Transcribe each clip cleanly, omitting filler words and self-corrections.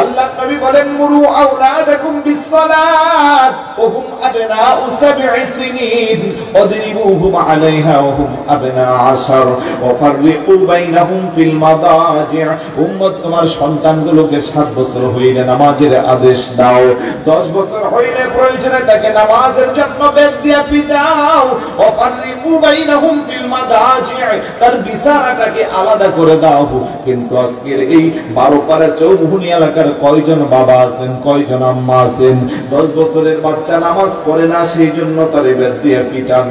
আল্লাহ নবী বলেন মুরু আওলাদাকুম বিসসালাত ওয়া হুম আবনাউ 7 সিনিন ওয়াদরিবুহুম আলাইহা ওয়া হুম আবনাউ 10 ওয়া ফাররিকু বাইনাহুম ফিল মাদাজি'। উম্মত তোমার সন্তানগুলোকে 7 বছর হইলে নামাজের আদেশ দাও, 10 বছর হইলে প্রয়োজনে তাকে নামাজের জন্য বেদ দিয়া পিটাও। ওয়া ফাররিকু বাইনাহুম ফিল মাদাজি', তার বিছানাটাকে আলাদা করে দাও। কিন্তু আজকের এই 12 পাড়া চৌমুহনী এলাকার কয়জন বাবা আছেন, কয়জন আম্মা আছেন 10 বছরের বাচ্চা নামাজ পড়ে না সেই জন্য তারে বেদ দিয়া পিটান?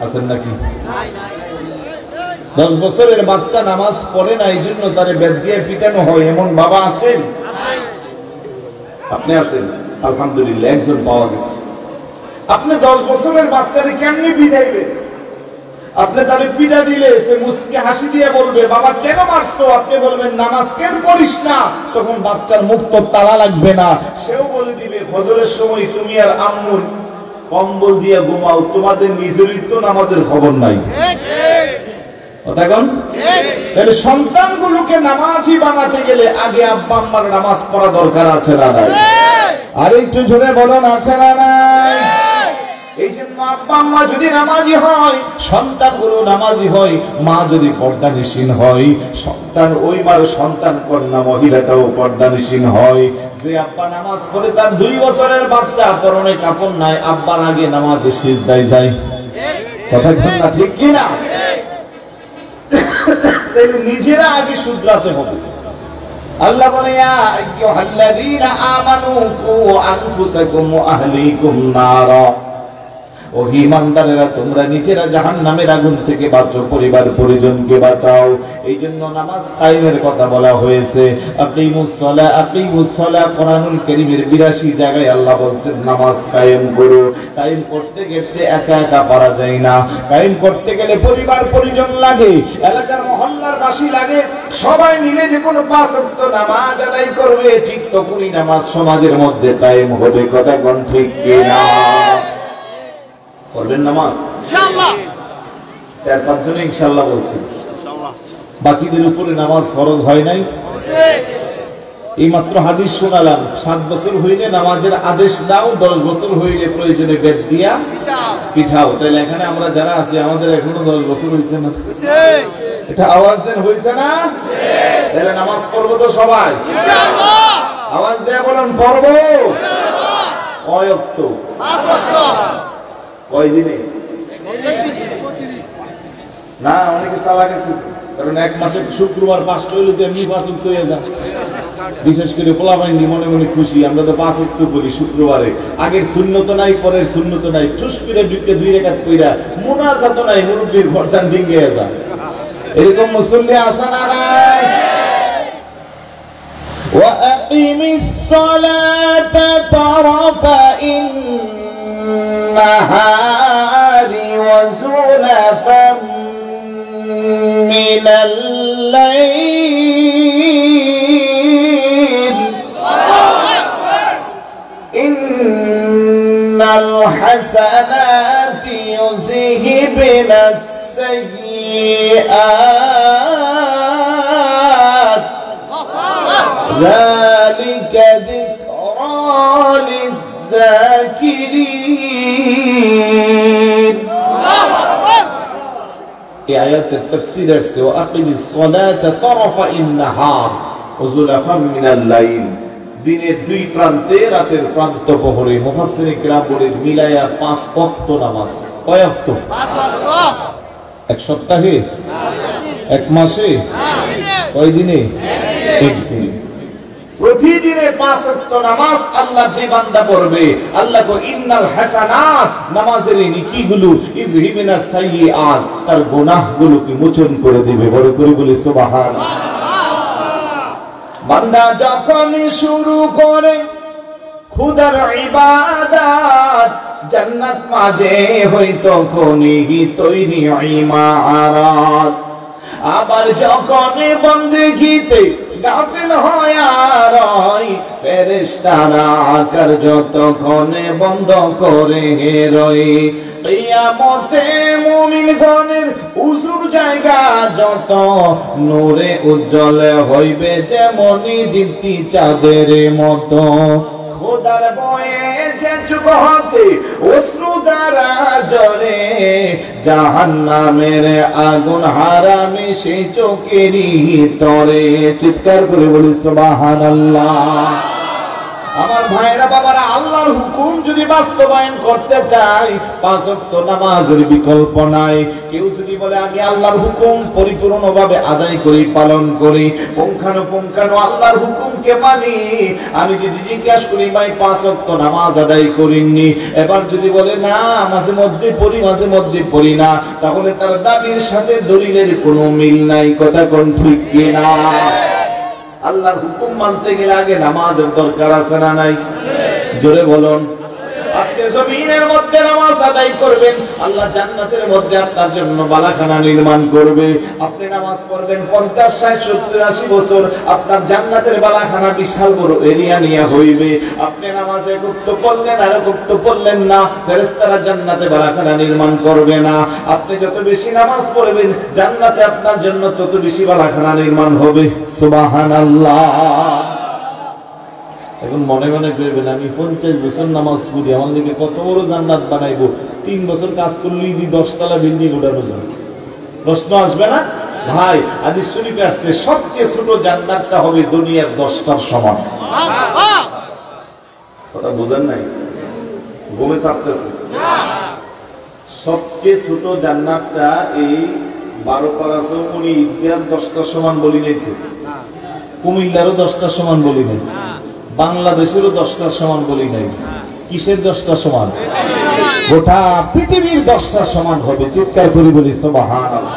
আছেন নাকি? 10 বছরের বাচ্চা নামাজ পড়ে না এই জন্য তারে বেদ দিয়ে পিটানো হয়, এমন বাবা আছেন? আপনি আছেন? আলহামদুলিল্লাহ, একজন পাওয়া গেছে। আপনি 10 বছরের বাচ্চারে কেমনে পিটাইবেন? আপনি তারে পিটা দিলে সে মুস্কি হাসি দিয়ে বলবে বাবা কেন মারছো? আপনি বলবেন নামাজ কেন পড়িস না? তখন বাচ্চার মুখ তো তালা লাগবে না, সেও বলে দিবে ফজরের সময় তুমি আর আম্মু কম্বল দিয়ে ঘুমাও, তোমাদের নিজেরই তো নামাজের খবর নাই। তাহলে সন্তানগুলোকে নামাজি বানাতে গেলে আগে আব্বা আম্মার নামাজ পড়া দরকার আছে না নাই? আর একটু জোরে বলুন, আছে না নাই? এই জন্য আব্বা আম্মা যদি নামাজি হয়, সন্তানগুলো নামাজি হয়। মা যদি পর্দানিশীন হয়, সন্তান ওই মার সন্তান কন্যা মহিলাটাও পর্দানিশীন হয়। যে আব্বা নামাজ পড়ে তার 2 বছরের বাচ্চা পরনে কাপড় নাই, আব্বার আগে নামাজে সিজদায় যায়। কথা না ঠিক কি না? নিজেরা আগে শুধরাতে হবে। আল্লাহ বলে ইয়া আইয়ুহাল্লাযীনা আমানু কু আনফুসাকুম ওয়া আহলিকুম নারা, ও ঈমানদারেরা তোমরা নিজেরা জাহান্নামের আগুন থেকে বাঁচো, পরিবার পরিজনকে বাঁচাও। এই জন্য নামাজ কায়েমের কথা বলা হয়েছে। আকিমুস সালাহ কোরআনুল কারীমের 82 জায়গায় আল্লাহ বলেন নামাজ কায়েম করো। কায়েম করতে গেলে একা একা পারা যায় না, কায়েম করতে গেলে পরিবার পরিজন লাগে, এলাকার মহল্লার বাসী লাগে, সবাই মিলে যে কোনো 5 ওয়াক্ত নামাজ আদায় করবে, ঠিক তখনই নামাজ সমাজের মধ্যে কায়েম হবে। কথা কোন ঠিক কি না? পড়বেন নামাজ ইনশাআল্লাহ? 4-5 জনে ইনশাআল্লাহ বলছি, বাকিদের উপরে নামাজ ফরজ হয় নাই। এই মাত্র হাদিস শোনালাম, 7 বছর হইলে নামাজের আদেশ দাও, 10 বছর হইলে প্রয়োজনে বেদ দিয়া পিঠাও। তাহলে এখানে আমরা যারা আছি আমাদের এখনো 10 বছর হইছে না? এটা আওয়াজ দেন, হইছে না? তাহলে নামাজ পড়বো তো সবাই ইনশাআল্লাহ? আওয়াজ দিয়ে বলুন পড়বো ইনশাআল্লাহ। কয় ওয়াক্ত? 5 ওয়াক্ত। কয় দিনে? না, অনেকে চালাক আছে, কারণ 1 মাসে শুক্রবার 5টা হইলে তো এমনি 5 ওয়াক্ত হয়ে যায়। বিশেষ করে পোলাপাইনি মনে মনে খুশি, আমরা তো 5 ওয়াক্ত করি শুক্রবারে। আগের সুন্নত নাই, পরের সুন্নত নাই, টুস করে 2 রাকাত কইরা মুনাজাত নাই, মুরব্বির গর্দান ভেঙে যায়। এরকম মুসল্লি আছে না নাই? ওয়া আকিমিস সালাতা তারাফাইন নাহারি ওয়া যুলাফাম মিনাল লাইল ইন্নাল হাসানাতি ইউযহিবনাস সাইয়্যাত যালিকা যিকরা লিয-যাকিরিন। এই আয়াতের তাফসীর আছে ওয়া আকিমিস সালাতা তারাফাইন নাহার ওয়া যুলাফাম মিনাল লাইল, দিনের 2 প্রান্তে রাতের প্রান্ত প্রহরে। মুফাসসিরিন কিরাম বলেন মিলায়া 5 ওয়াক্ত নামাজ। কয় ওয়াক্ত? 5 ওয়াক্ত। 1 সপ্তাহে? 1 মাসে? কয় দিনে? 1 দিনে। প্রতিদিনে 5 ওয়াক্ত নামাজ আল্লাহ যে বান্দা পড়বে, আল্লাহ কো ইন্নাল হাসানাত, নামাজের নেকিগুলো ইযহিবনাস সাইয়্যাত, তার গুনাহগুলোকে মোচন করে দিবে। বড় করে বলি সুবহানাল্লাহ। বান্দা যখন শুরু করে খুদার ইবাদত, জান্নাত মাঝে হইতো কোনি তৈরি ইমারত। আবার যখন বন্দেগীতে গাফিল হয় আর ফেরেশতারা কার্য তখনে বন্ধ করে রই। কিয়ামতে মুমিনগণের উজুর জায়গা যত নূরে উজ্জ্বল হইবে যেমনি দীপ্তি চাঁদের মতো। খোদার বয়ে যে যুগ হতে অশ্রু দ্বারা জ্বরে, জাহান্নামের আগুন হারামি সেই চোখেরই তরে। চিৎকার করে বলি সুবহানাল্লাহ। আমার ভাইরা বাবারা, আল্লাহর হুকুম যদি বাস্তবায়ন করতে চাই, 5 ওয়াক্ত নামাজের বিকল্প নাই। কেউ যদি বলে আমি আল্লাহর হুকুম পরিপূর্ণভাবে আদায় করি, পালন করি, পুঙ্খানুপুঙ্খানু আল্লাহর হুকুমকে মানি, আমি যদি জিজ্ঞাসা করি ভাই 5 ওয়াক্ত নামাজ আদায় করিনি, এবার যদি বলে না মাঝে মধ্যে পড়ি মাঝে মধ্যে পড়ি না, তাহলে তার দাবির সাথে দলিলের কোনো মিল নাই। কথা কোন ঠিক কিনা? আল্লাহর হুকুম মানতে গেলে আগে নামাজের দরকার আছে না নাই? জোরে বলুন। আপনি জমিনের মধ্যে নামাজ আদায় করবেন, আল্লাহ জান্নাতের মধ্যে আপনার জন্য বালাখানা নির্মাণ করবে। আপনি নামাজ পড়বেন 50, 60, 70, 80 বছর, আপনার জান্নাতের বালাখানা বিশাল বড় এরিয়া নিয়ে হইবে। আপনি নামাজে গুপ্ত পড়লেন আর গুপ্ত পড়লেন না, ফেরেশতারা জান্নাতে বালাখানা নির্মাণ করবে না। আপনি যত বেশি নামাজ পড়বেন, জান্নাতে আপনার জন্য তত বেশি বালাখানা নির্মাণ হবে। সুবহানাল্লাহ। এখন মনে মনে করবেন আমি 50 বছর নামাজ পড়ি, আমার দিকে কত বড় জান্নাত বানাইবো, 3 বছর কাজ করলেই 10 তলা বিল্ডিং উঠানো যায়। প্রশ্ন আসবে না ভাই? হাদিস শরীফে আসছে সবচেয়ে ছোট জান্নাতটা হবে দুনিয়ার 10টার সমান। কথা বুঝেন নাই? ঘুমে চাপতেছে। সবচেয়ে ছোট জান্নাতটা এই 12 পারা চৌমনি ঈদগাহ 10টার সমান বলি নাই তো, কুমিল্লারও 10টার সমান বলি নাই, বাংলাদেশেরও 10টার সমান বলি নাই। কিসের 10টার সমান? গোটা পৃথিবীর 10টার সমান হবে। চিৎকার করে বলি সুবহানাল্লাহ।